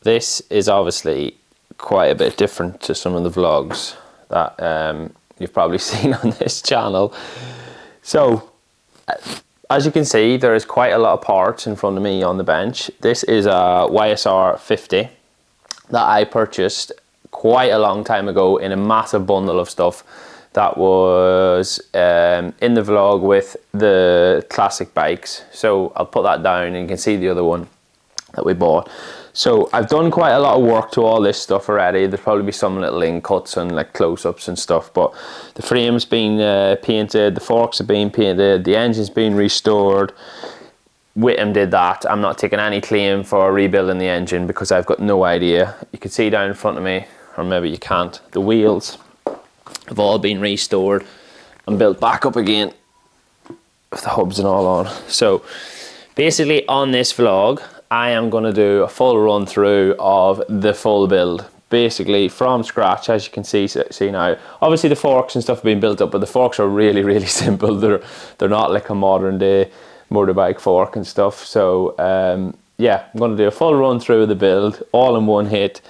this is obviously quite a bit different to some of the vlogs that you've probably seen on this channel. So as you can see, there is quite a lot of parts in front of me on the bench. This is a YSR 50 that I purchased quite a long time ago in a massive bundle of stuff that was in the vlog with the classic bikes. So I'll put that down and you can see the other one that we bought. So I've done quite a lot of work to all this stuff already. There'll probably be some little in cuts and like close-ups and stuff, but the frame's been painted, the forks have been painted, the engine's been restored. Whittam did that. I'm not taking any claim for rebuilding the engine because I've got no idea. You can see down in front of me, or maybe you can't, the wheels have all been restored and built back up again with the hubs and all on. So basically on this vlog, I am going to do a full run through of the full build, basically from scratch, as you can see now. Obviously the forks and stuff have been built up, but the forks are really simple. They're not like a modern day motorbike fork and stuff. So yeah, I'm going to do a full run through of the build, all in one hit,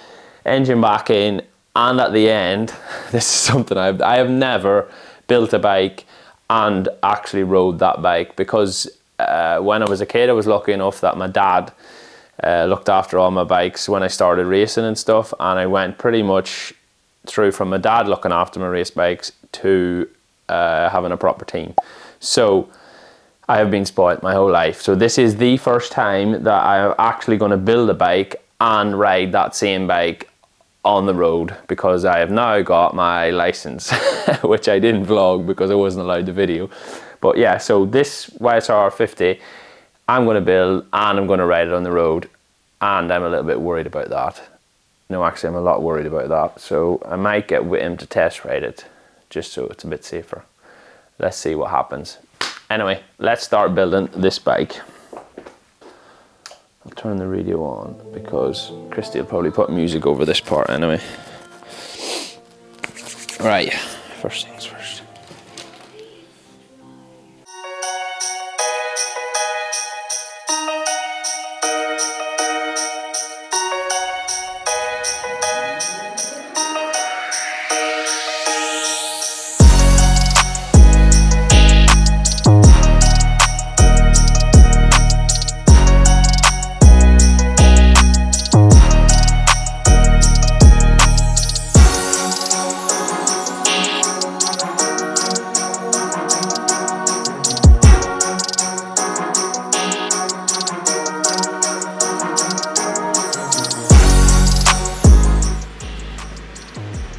engine back in, and at the end, this is something I have never built a bike and actually rode that bike, because when I was a kid, I was lucky enough that my dad looked after all my bikes when I started racing and stuff, and I went pretty much through from my dad looking after my race bikes to having a proper team. So I have been spoilt my whole life. So this is the first time that I'm actually going to build a bike and ride that same bike on the road, because I have now got my license, which I didn't vlog because I wasn't allowed to video. But yeah, so this YSR 50, I'm going to build and I'm going to ride it on the road, and I'm a little bit worried about that. No, actually I'm a lot worried about that. So I might get Whittam to test ride it, just so it's a bit safer. Let's see what happens. Anyway, let's start building this bike. I'll turn the radio on because Christy will probably put music over this part anyway. Right, first things first.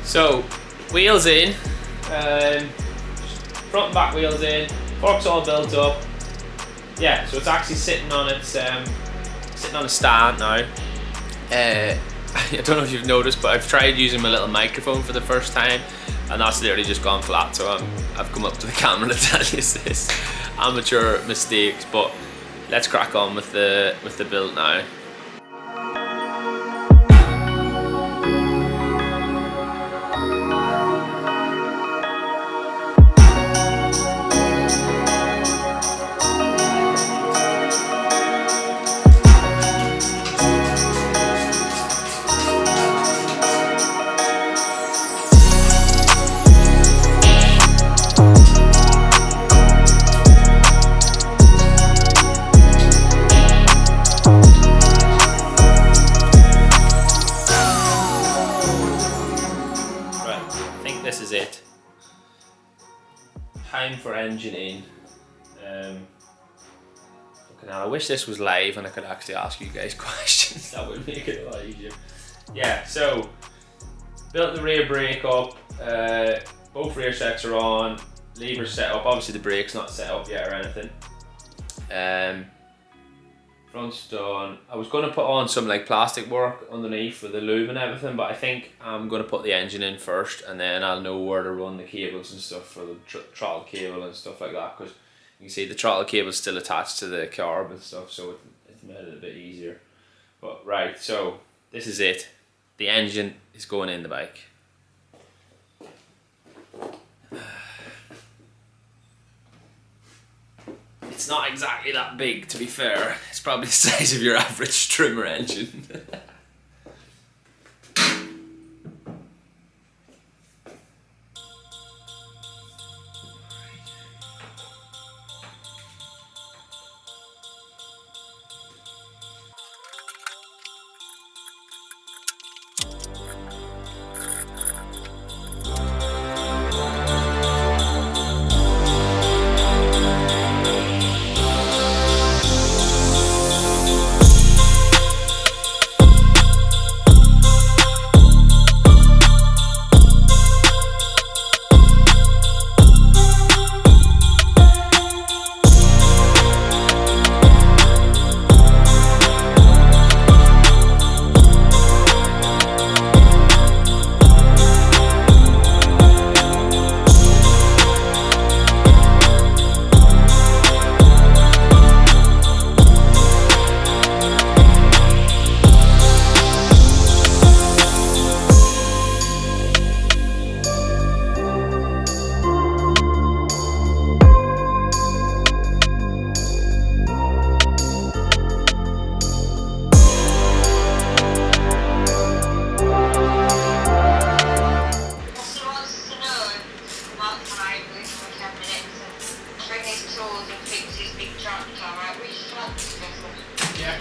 So, wheels in, front and back wheels in, forks all built up. Yeah, so it's actually sitting on its sitting on a stand now. I don't know if you've noticed, but I've tried using my little microphone for the first time, and that's literally just gone flat. So I've come up to the camera to tell you this amateur mistakes. But let's crack on with the build now. This is it. Time for engine in. Fucking hell, I wish this was live and I could actually ask you guys questions. That would make it a lot easier. Yeah, so built the rear brake up. Both rear sets are on. Lever's set up. Obviously the brake's not set up yet or anything. Front's done. I was going to put on some like plastic work underneath for the lube and everything, but I think I'm going to put the engine in first, and then I'll know where to run the cables and stuff for the throttle cable and stuff like that, because you can see the throttle cable is still attached to the carb and stuff, so it's made it a bit easier. But right, so this is it. The engine is going in the bike. It's not exactly that big, to be fair. It's probably the size of your average trimmer engine.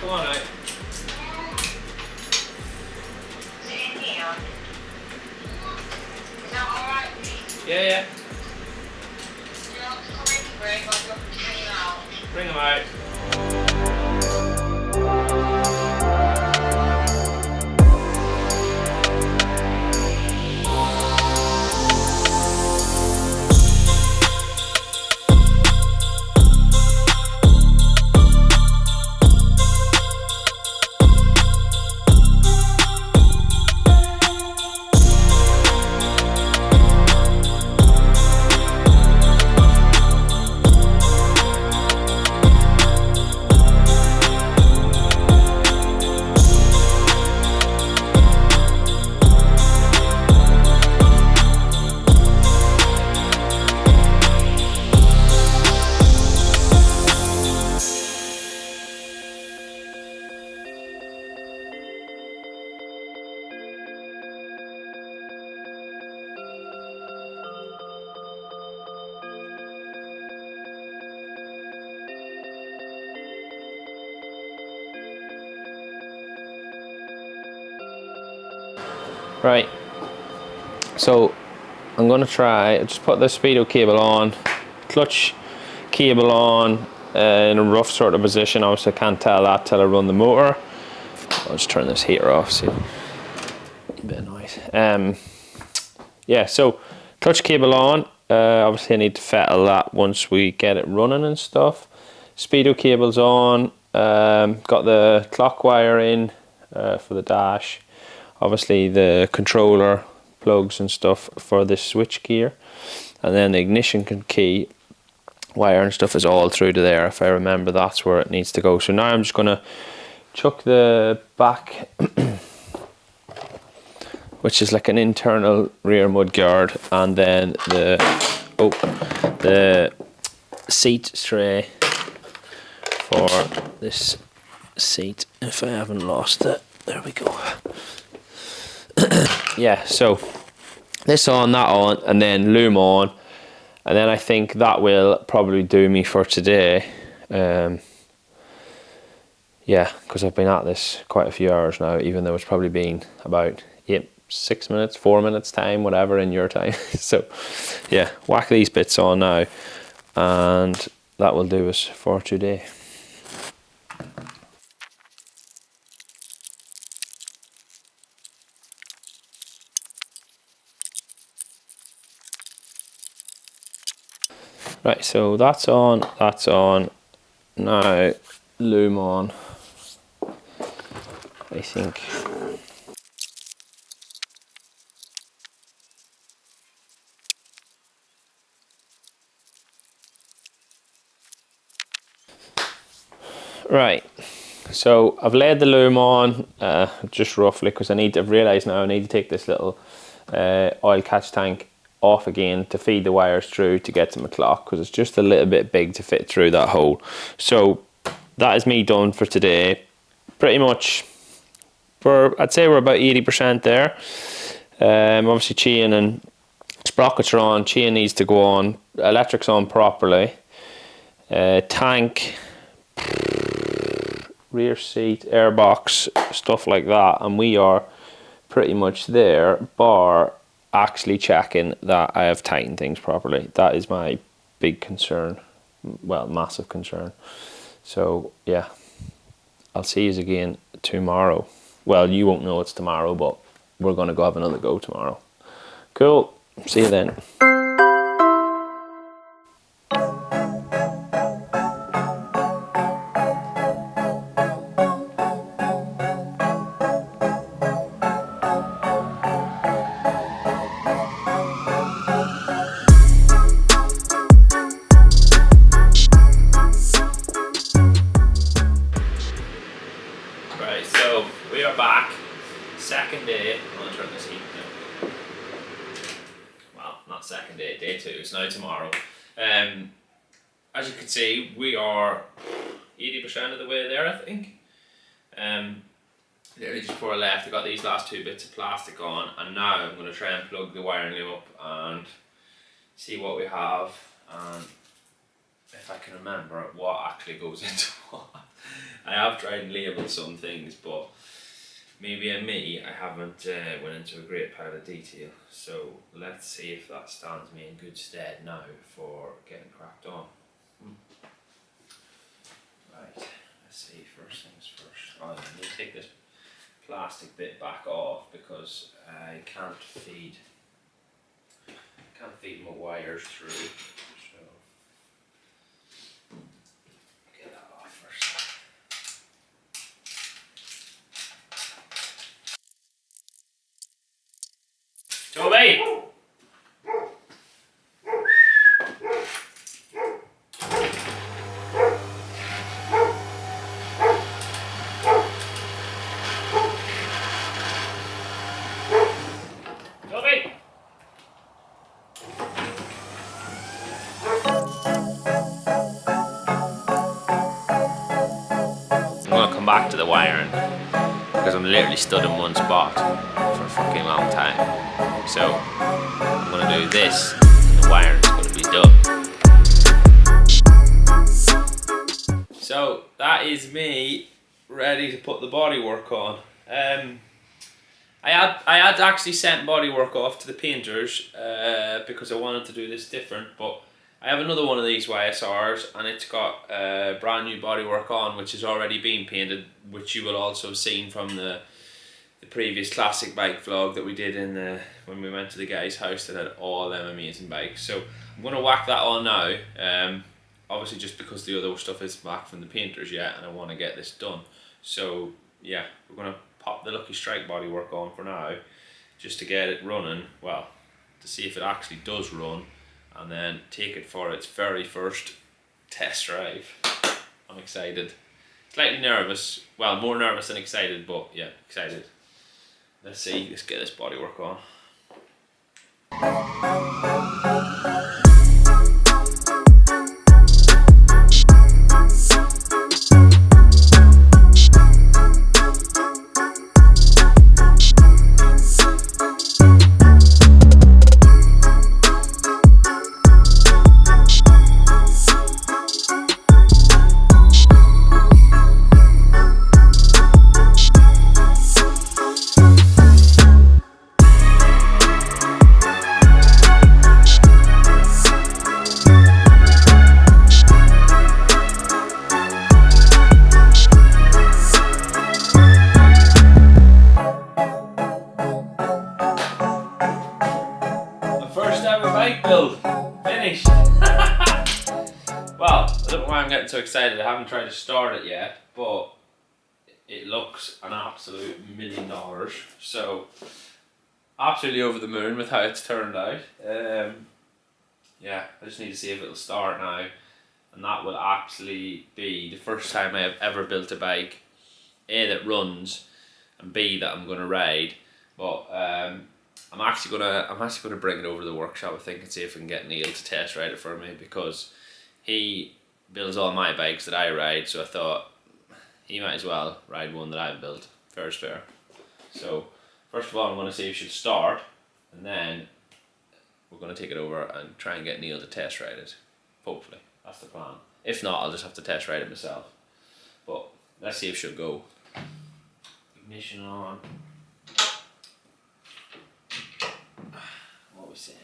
Come on out. Yeah, yeah. Bring them out. Right, so I'm going to try, just put the speedo cable on, clutch cable on in a rough sort of position. Obviously I can't tell that till I run the motor. I'll just turn this heater off, see a bit of noise. Yeah, so clutch cable on, obviously I need to fettle that once we get it running and stuff. Speedo cable's on, got the clock wire in for the dash. Obviously the controller plugs and stuff for the switch gear, and then the ignition key wire and stuff is all through to there. If I remember, that's where it needs to go. So now I'm just going to chuck the back which is like an internal rear mudguard, and then the seat tray for this seat, if I haven't lost it. There we go. Yeah, so this on, that on, and then loom on, and then I think that will probably do me for today. Yeah, because I've been at this quite a few hours now, even though it's probably been about 6 minutes, 4 minutes time, whatever in your time. So yeah, whack these bits on now, and that will do us for today. Right, so that's on, now loom on, I think. Right, so I've laid the loom on just roughly, because I've realised now I need to take this little oil catch tank off again to feed the wires through to get to my clock, because it's just a little bit big to fit through that hole. So that is me done for today. Pretty much, I'd say we're about 80% there. Obviously chain and sprockets are on, chain needs to go on, electric's on properly, tank, rear seat, airbox, stuff like that, and we are pretty much there, bar actually checking that I have tightened things properly. That is my big concern, well, massive concern. So yeah, I'll see you again tomorrow. Well, you won't know it's tomorrow, but we're going to go have another go tomorrow. Cool, see you then. Right, so we are back, second day. I'm going to turn this heat down. Well, not second day, day two, it's now tomorrow. As you can see, we are 80% of the way there, I think. Literally just before I left, I got these last two bits of plastic on, and now I'm going to try and plug the wiring up and see what we have, and if I can remember what actually goes into what. I have tried and labelled some things, but maybe I haven't went into a great pile of detail. So let's see if that stands me in good stead now for getting cracked on. Right, let's see, first things first. Oh, I need to take this plastic bit back off because I can't feed my wires through. So get that off first. Toby! Toby! I'm gonna come back to the wiring because I'm literally stood in one spot for a fucking long time. So I'm gonna do this and the wiring's gonna be done. So that is me ready to put the bodywork on. I had actually sent bodywork off to the painters because I wanted to do this different, but I have another one of these YSRs and it's got brand new bodywork on, which has already been painted, which you will also have seen from the previous classic bike vlog that we did when we went to the guy's house that had all them amazing bikes. So I'm going to whack that on now, obviously just because the other stuff is back from the painters yet and I want to get this done. So yeah, we're going to pop the Lucky Strike bodywork on for now just to get it running, well, to see if it actually does run, and then take it for its very first test drive. I'm excited. Slightly nervous, well, more nervous than excited, but yeah, excited. Let's see, let's get this bodywork on. Build finished. Well, I don't know why I'm getting so excited. I haven't tried to start it yet, but it looks an absolute $1 million. So absolutely over the moon with how it's turned out. Yeah, I just need to see if it'll start now, and that will actually be the first time I have ever built a bike, A, that runs, and B, that I'm gonna ride. But I'm actually gonna bring it over to the workshop, I think, and see if I can get Neil to test ride it for me, because he builds all my bikes that I ride, so I thought he might as well ride one that I've built. Fair is fair. So first of all, I'm gonna see if it should start, and then we're gonna take it over and try and get Neil to test ride it. Hopefully, that's the plan. If not, I'll just have to test ride it myself. But let's see if it should go. Ignition on. What are we saying?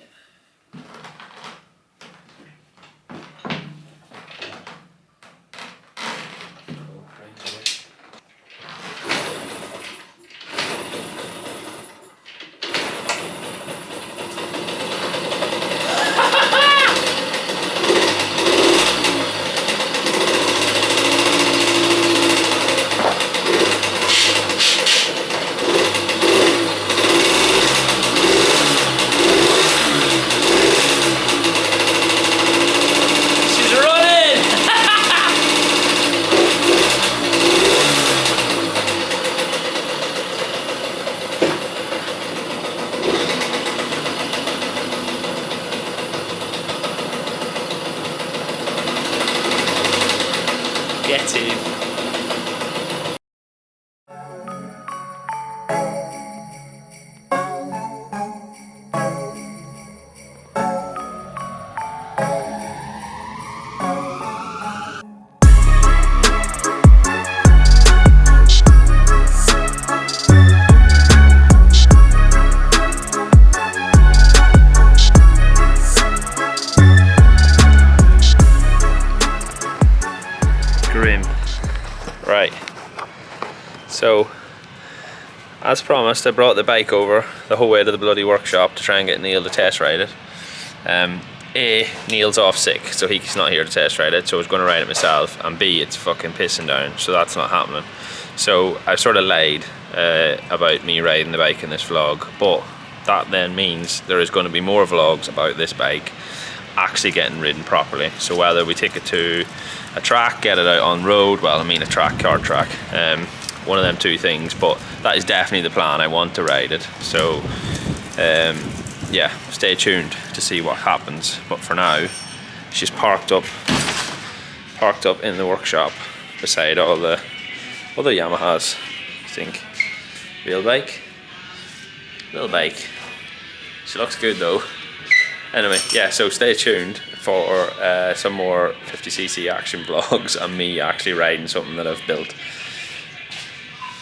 as promised, I brought the bike over the whole way to the bloody workshop to try and get Neil to test ride it. A, Neil's off sick, so he's not here to test ride it, so I was going to ride it myself, and B, it's fucking pissing down, so that's not happening. So I sort of lied about me riding the bike in this vlog, but that then means there is going to be more vlogs about this bike actually getting ridden properly. So whether we take it to a track, get it out on road, well, I mean a track, kart track, one of them two things, but that is definitely the plan. I want to ride it, so yeah, stay tuned to see what happens. But for now, she's parked up in the workshop beside all the other Yamahas. I think real bike, little bike. She looks good though. Anyway, yeah, so stay tuned for some more 50cc action vlogs and me actually riding something that I've built.